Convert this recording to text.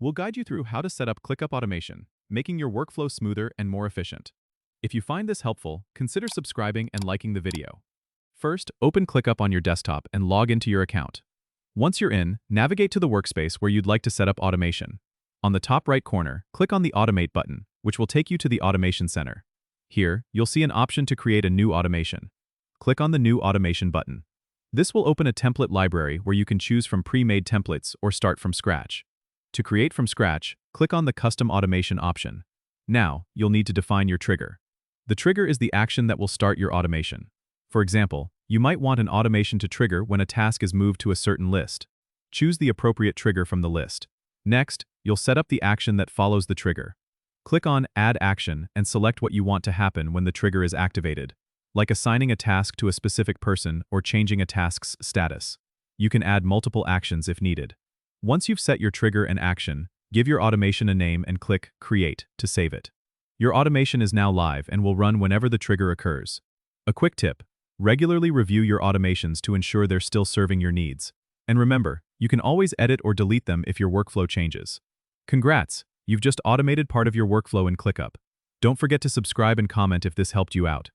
We'll guide you through how to set up ClickUp automation, making your workflow smoother and more efficient. If you find this helpful, consider subscribing and liking the video. First, open ClickUp on your desktop and log into your account. Once you're in, navigate to the workspace where you'd like to set up automation. On the top right corner, click on the Automate button, which will take you to the Automation Center. Here, you'll see an option to create a new automation. Click on the New Automation button. This will open a template library where you can choose from pre-made templates or start from scratch. To create from scratch, click on the Custom Automation option. Now, you'll need to define your trigger. The trigger is the action that will start your automation. For example, you might want an automation to trigger when a task is moved to a certain list. Choose the appropriate trigger from the list. Next, you'll set up the action that follows the trigger. Click on Add Action and select what you want to happen when the trigger is activated, like assigning a task to a specific person or changing a task's status. You can add multiple actions if needed. Once you've set your trigger and action, give your automation a name and click Create to save it. Your automation is now live and will run whenever the trigger occurs. A quick tip: regularly review your automations to ensure they're still serving your needs. And remember, you can always edit or delete them if your workflow changes. Congrats! You've just automated part of your workflow in ClickUp. Don't forget to subscribe and comment if this helped you out.